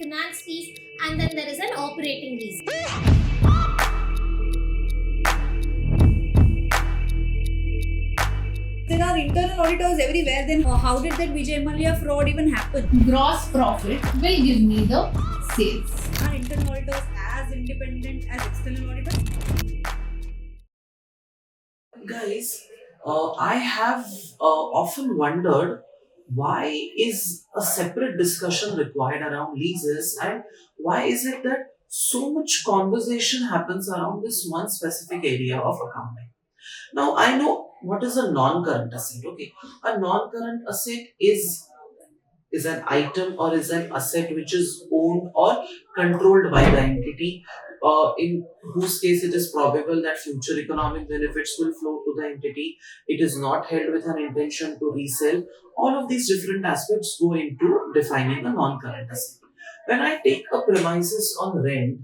finance lease, and then there is an operating lease. There are internal auditors everywhere, then how did that Vijay Mallya fraud even happen? Gross profit will give me the sales. Are internal auditors as independent as external auditors? Guys, I have often wondered why is a separate discussion required around leases, and why is it that so much conversation happens around this one specific area of accounting. Now, I know what is a non-current asset. Okay, a non-current asset is an item or is an asset which is owned or controlled by the entity, in whose case it is probable that future economic benefits will flow to the entity. It is not held with an intention to resell. All of these different aspects go into defining a non-current asset. When I take a premises on rent,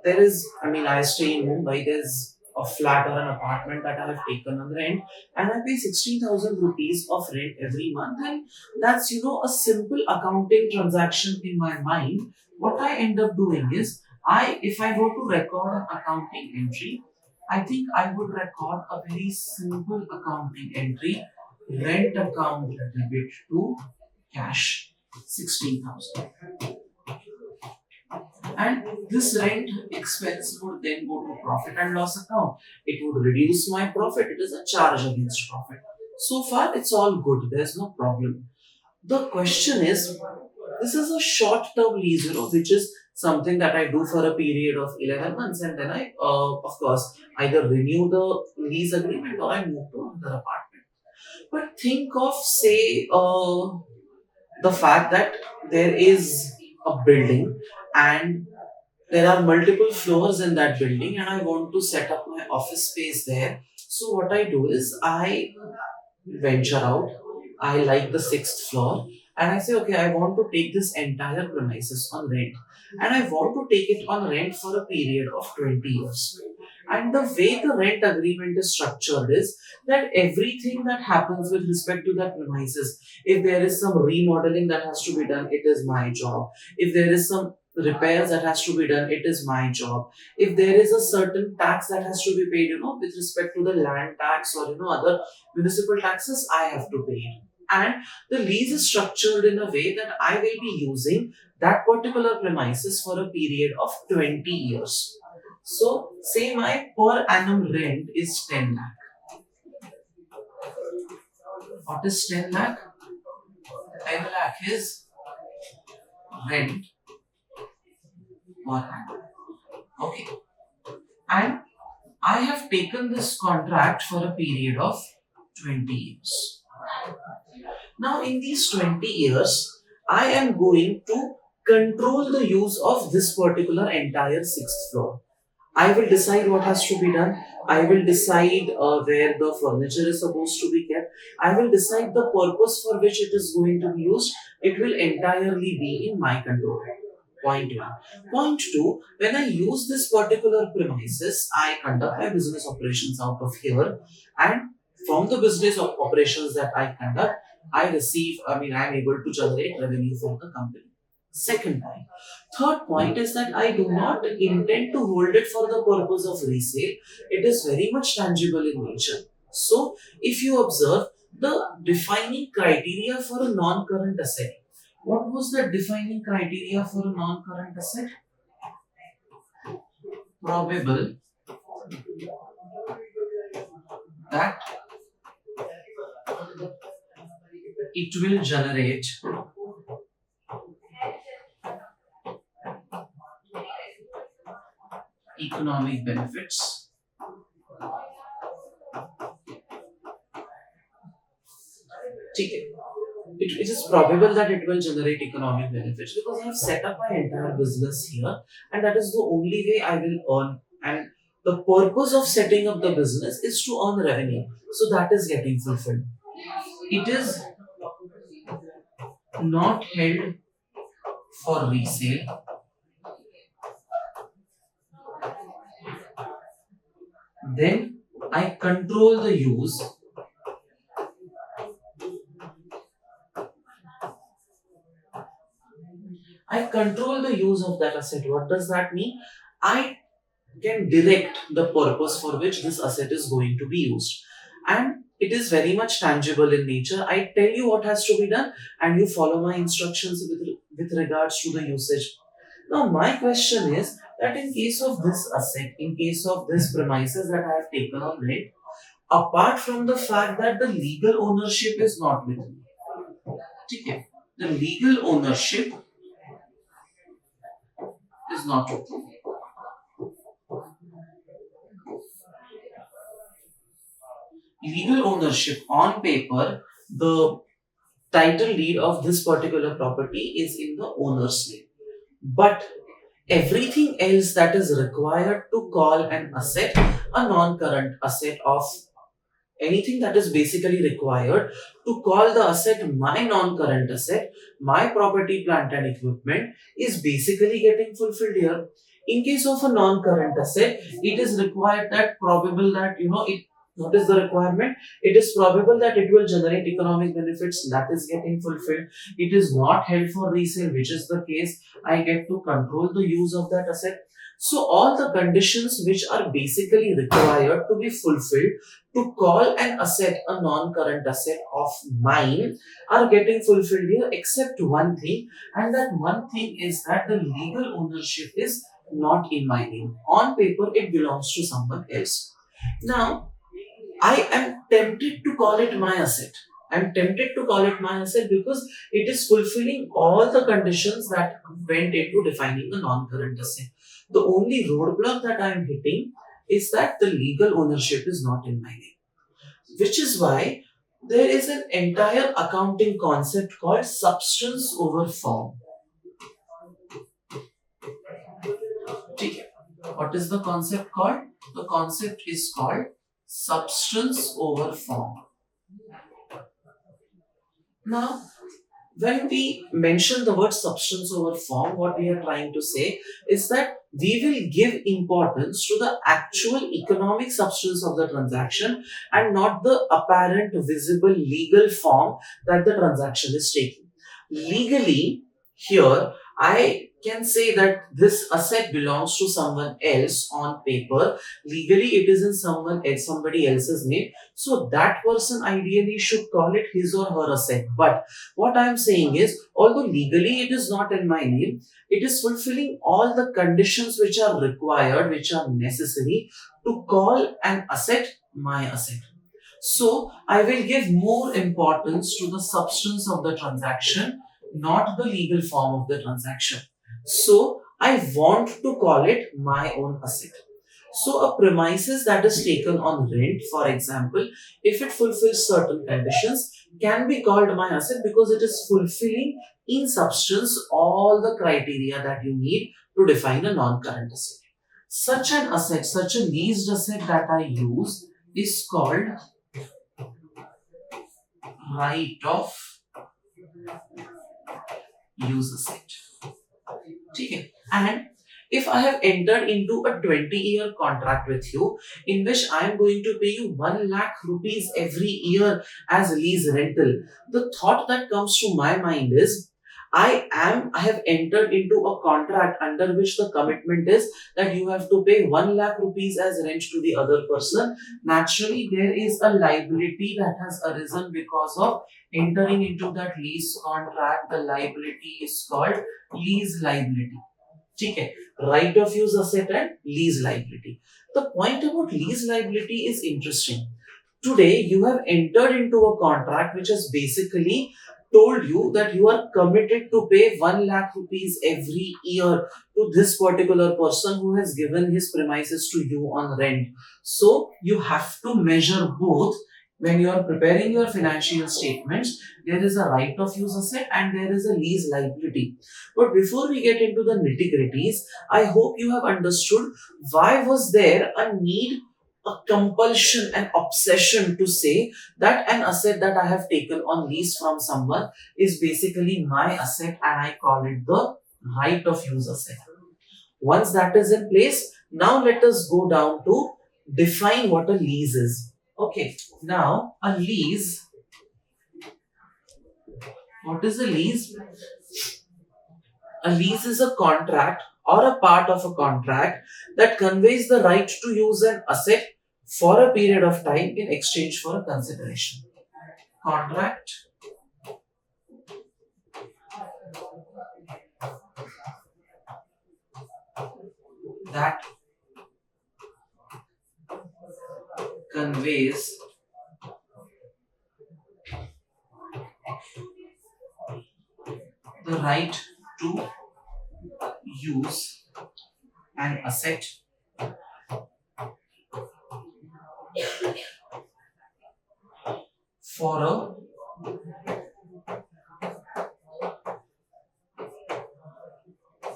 there is, I mean, I stay in Mumbai, there's a flat or an apartment that I have taken on rent, and I pay 16,000 rupees of rent every month, and that's, a simple accounting transaction in my mind. What I end up doing is, if I go to record an accounting entry, I think I would record a very simple accounting entry: rent account debit to cash 16,000. And this rent expense would then go to profit and loss account. It would reduce my profit. It is a charge against profit. So far, it's all good. There's no problem. The question is, this is a short-term lease, which is something that I do for a period of 11 months, and then I, of course, either renew the lease agreement or I move to another apartment. But think of, say, the fact that there is a building and there are multiple floors in that building, and I want to set up my office space there. So what I do is I venture out. I like the sixth floor, and I say, okay, I want to take this entire premises on rent, and I want to take it on rent for a period of 20 years. And the way the rent agreement is structured is that everything that happens with respect to that premises, if there is some remodeling that has to be done, it is my job. If there is some repairs that has to be done, it is my job. If there is a certain tax that has to be paid, with respect to the land tax or, other municipal taxes, I have to pay it. And the lease is structured in a way that I will be using that particular premises for a period of 20 years. So, say my per annum rent is 10 lakh. What is 10 lakh? 10 lakh is rent per annum. Okay. And I have taken this contract for a period of 20 years. Now, in these 20 years, I am going to control the use of this particular entire sixth floor. I will decide what has to be done. I will decide where the furniture is supposed to be kept. I will decide the purpose for which it is going to be used. It will entirely be in my control. Point one. Point two, when I use this particular premises, I conduct my business operations out of here, and from the business operations that I conduct, I am able to generate revenue for the company. Second point. Third point is that I do not intend to hold it for the purpose of resale. It is very much tangible in nature. So, if you observe the defining criteria for a non-current asset, what was the defining criteria for a non-current asset? Probable that it will generate economic benefits. Okay. It is probable that it will generate economic benefits because I have set up my entire business here, and that is the only way I will earn. And the purpose of setting up the business is to earn revenue. So that is getting fulfilled. It is not held for resale. Then I control the use. I control the use of that asset. What does that mean? I can direct the purpose for which this asset is going to be used. And it is very much tangible in nature. I tell you what has to be done and you follow my instructions with regards to the usage. Now, my question is that in case of this asset, in case of this premises that I have taken on rent, apart from the fact that the legal ownership is not with me, okay, the legal ownership is not with me. Legal ownership on paper, the title deed of this particular property is in the owner's name. But everything else that is required to call an asset a non-current asset of anything that is basically required to call the asset my non-current asset, my property, plant and equipment is basically getting fulfilled here. In case of a non-current asset, it is required that probable that what is the requirement? It is probable that it will generate economic benefits, that is getting fulfilled. It is not held for resale, which is the case. I get to control the use of that asset. So all the conditions which are basically required to be fulfilled to call an asset a non-current asset of mine are getting fulfilled here, except one thing, and that one thing is that the legal ownership is not in my name. On paper, it belongs to someone else. Now, I am tempted to call it my asset. I'm tempted to call it my asset because it is fulfilling all the conditions that went into defining a non-current asset. The only roadblock that I am hitting is that the legal ownership is not in my name, which is why there is an entire accounting concept called substance over form. Okay. What is the concept called? The concept is called substance over form. Now, when we mention the word substance over form, what we are trying to say is that we will give importance to the actual economic substance of the transaction and not the apparent visible legal form that the transaction is taking. Legally, here, I can say that this asset belongs to someone else on paper. Legally, it is in somebody else's name. So that person ideally should call it his or her asset. But what I am saying is, although legally it is not in my name, it is fulfilling all the conditions which are required, which are necessary to call an asset my asset. So I will give more importance to the substance of the transaction, not the legal form of the transaction. So I want to call it my own asset. So a premises that is taken on rent, for example, if it fulfills certain conditions, can be called my asset because it is fulfilling in substance all the criteria that you need to define a non-current asset. Such an asset, such a leased asset that I use is called right of use asset. Okay. And if I have entered into a 20-year contract with you in which I am going to pay you 1 lakh rupees every year as lease rental, the thought that comes to my mind is I have entered into a contract under which the commitment is that you have to pay 1 lakh rupees as rent to the other person. Naturally, there is a liability that has arisen because of entering into that lease contract. The liability is called lease liability. Okay, right of use asset and lease liability. The point about lease liability is interesting. Today, you have entered into a contract which has basically told you that you are committed to pay 1 lakh rupees every year to this particular person who has given his premises to you on rent. So, you have to measure both. When you are preparing your financial statements, there is a right of use asset and there is a lease liability. But before we get into the nitty-gritties, I hope you have understood why was there a need, a compulsion, an obsession to say that an asset that I have taken on lease from someone is basically my asset and I call it the right of use asset. Once that is in place, now let us go down to define what a lease is. Okay, now a lease. What is a lease? A lease is a contract or a part of a contract that conveys the right to use an asset for a period of time in exchange for a consideration. Contract that conveys the right to use an asset for a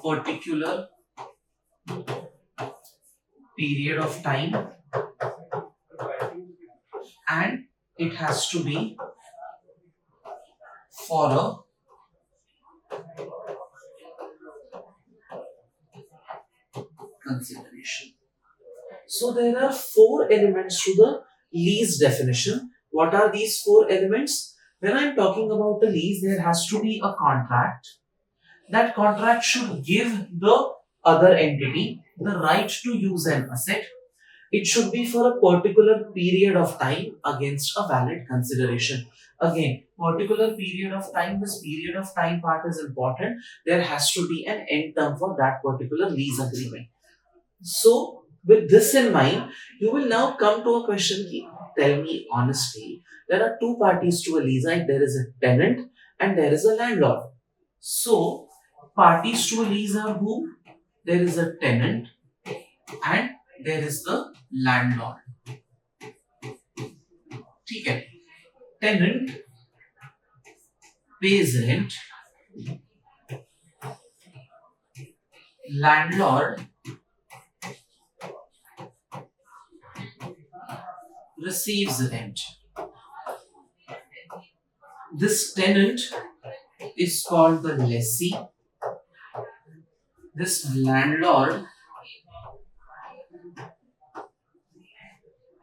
particular period of time, and it has to be for a consideration. So there are four elements to the lease definition. What are these four elements? When I'm talking about a lease, there has to be a contract. That contract should give the other entity the right to use an asset. It should be for a particular period of time against a valid consideration. Again, particular period of time, this period of time part is important. There has to be an end term for that particular lease agreement. So, with this in mind, you will now come to a question. Tell me honestly, there are two parties to a lease, right? There is a tenant and there is a landlord. So, parties to a lease are who? There is a tenant and there is the landlord. Okay. Tenant pays rent, landlord receives rent. This tenant is called the lessee. This landlord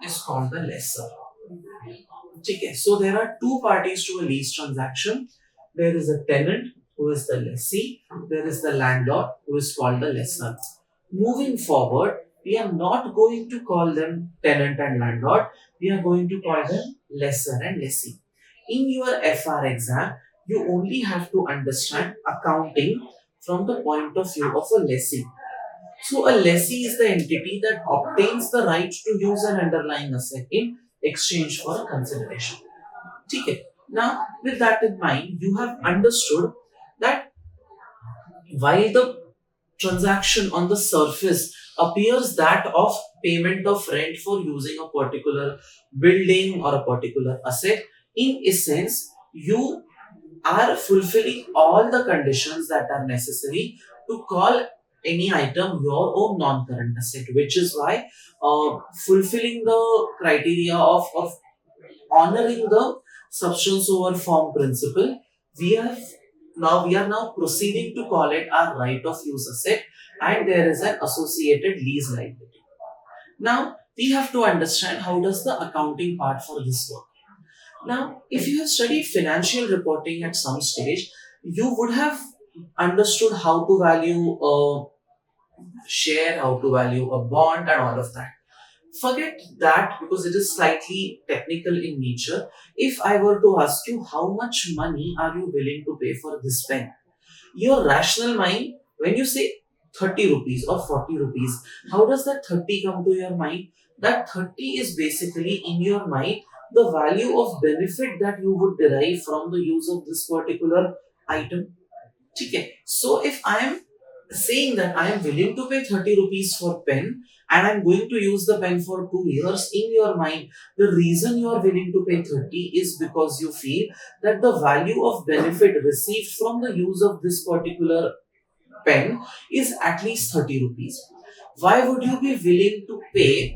is called the lessor. Okay, so there are two parties to a lease transaction. There is a tenant who is the lessee. There is the landlord who is called the lessor. Moving forward, we are not going to call them tenant and landlord. We are going to call them lessor and lessee. In your FR exam, you only have to understand accounting from the point of view of a lessee. So a lessee is the entity that obtains the right to use an underlying asset in exchange for a consideration. Okay. Now, with that in mind, you have understood that while the transaction on the surface appears that of payment of rent for using a particular building or a particular asset, in essence, you are fulfilling all the conditions that are necessary to call any item your own non-current asset, which is why fulfilling the criteria of honoring the substance over form principle, we are now proceeding to call it our right of use asset, and there is an associated lease liability. Now we have to understand how does the accounting part for this work. Now, if you have studied financial reporting at some stage, you would have understood how to value a share, how to value a bond, and all of that. Forget that because it is slightly technical in nature. If I were to ask you how much money are you willing to pay for this pen, your rational mind, when you say 30 rupees or 40 rupees, how does that 30 come to your mind? That 30 is basically in your mind the value of benefit that you would derive from the use of this particular item. Okay. So if I am saying that I am willing to pay 30 rupees for pen and I'm going to use the pen for 2 years, in your mind, the reason you are willing to pay 30 is because you feel that the value of benefit received from the use of this particular pen is at least 30 rupees. Why would you be willing to pay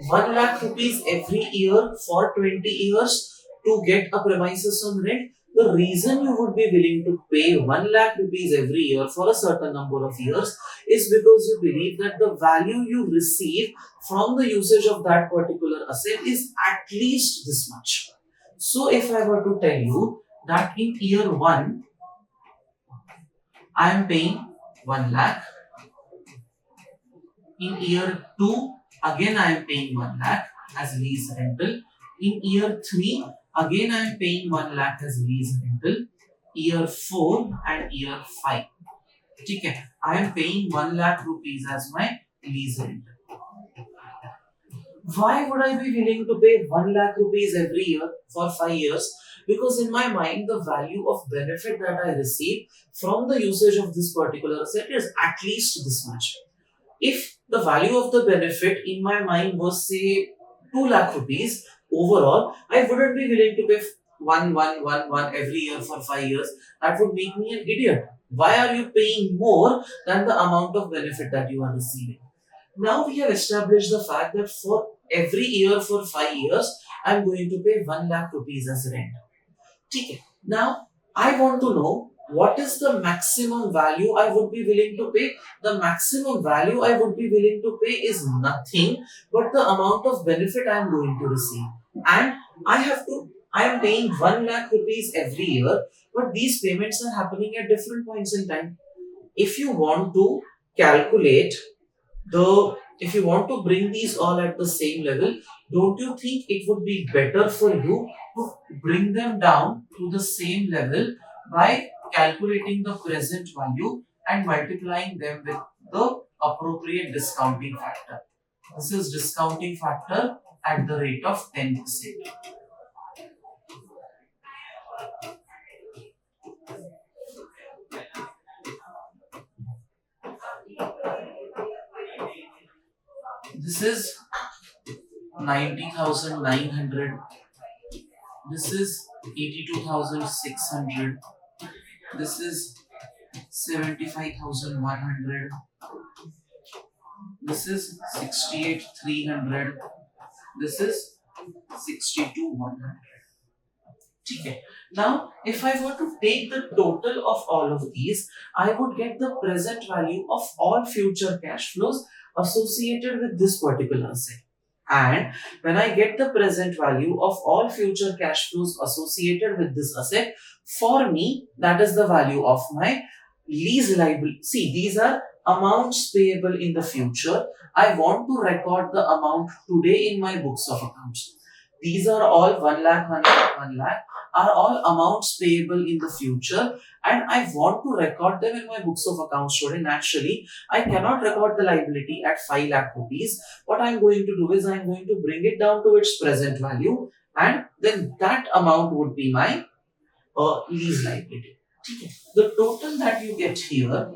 1 lakh rupees every year for 20 years to get a premises on rent? The reason you would be willing to pay 1 lakh rupees every year for a certain number of years is because you believe that the value you receive from the usage of that particular asset is at least this much. So if I were to tell you that in year 1, I am paying 1 lakh. In year 2, again I am paying 1 lakh as lease rental. In year 3, again I am paying 1 lakh as lease rental. Year 4 and year 5. Okay, I am paying 1 lakh rupees as my lease rental. Why would I be willing to pay 1 lakh rupees every year for 5 years? Because in my mind, the value of benefit that I receive from the usage of this particular asset is at least this much. If the value of the benefit in my mind was say 2 lakh rupees overall, I wouldn't be willing to pay 1 every year for 5 years. That would make me an idiot. Why are you paying more than the amount of benefit that you are receiving? Now we have established the fact that for every year for 5 years, I am going to pay 1 lakh rupees as rent. Okay. Now I want to know what is the maximum value I would be willing to pay. The maximum value I would be willing to pay is nothing but the amount of benefit I am going to receive. And I am paying 1 lakh rupees every year, but these payments are happening at different points in time. If you want to calculate if you want to bring these all at the same level, don't you think it would be better for you to bring them down to the same level by calculating the present value and multiplying them with the appropriate discounting factor? This is discounting factor at the rate of 10%. This is 90,900. This is 82,600. This is 75,100. This is 68,300. This is 62,100. Okay. Now, if I were to take the total of all of these, I would get the present value of all future cash flows associated with this particular asset. And when I get the present value of all future cash flows associated with this asset, for me, that is the value of my lease liability. See, these are amounts payable in the future. I want to record the amount today in my books of accounts. These are all 1 lakh, 1 lakh, 1 lakh are all amounts payable in the future, and I want to record them in my books of accounts today. Naturally, I cannot record the liability at 5 lakh rupees. What I'm going to do is I'm going to bring it down to its present value, and then that amount would be my lease liability. Okay. The total that you get here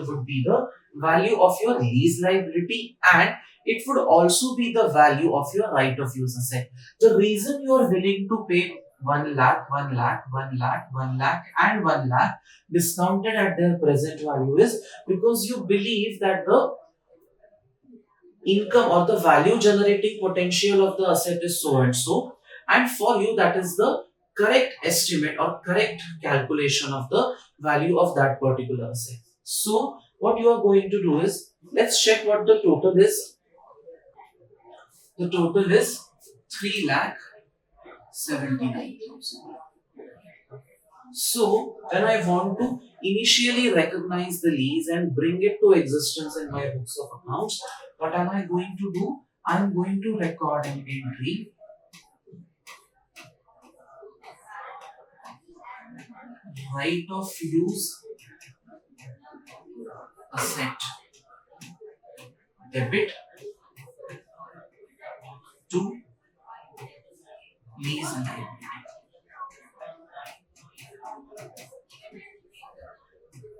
would be the value of your lease liability, and it would also be the value of your right of use asset. The reason you are willing to pay 1 lakh, 1 lakh, 1 lakh, 1 lakh and 1 lakh discounted at their present value is because you believe that the income or the value generating potential of the asset is so and so, and for you that is the correct estimate or correct calculation of the value of that particular asset. So what you are going to do is, let's check what the total is. The total is 3,79,000. So when I want to initially recognize the lease and bring it to existence in my books of accounts, what am I going to do? I am going to record an entry right of use asset debit to lease liability.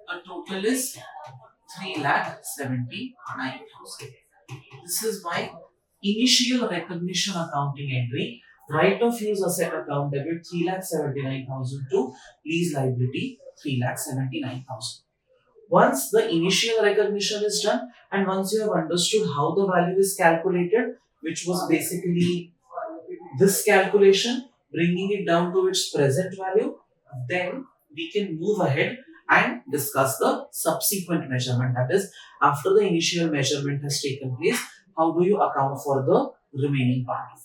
The total is 3,79,000. This is my initial recognition accounting entry. Right of use asset account debit 3,79,000 to lease liability 3,79,000. Once the initial recognition is done and once you have understood how the value is calculated, which was basically this calculation, bringing it down to its present value, then we can move ahead and discuss the subsequent measurement. That is, after the initial measurement has taken place, how do you account for the remaining part of it?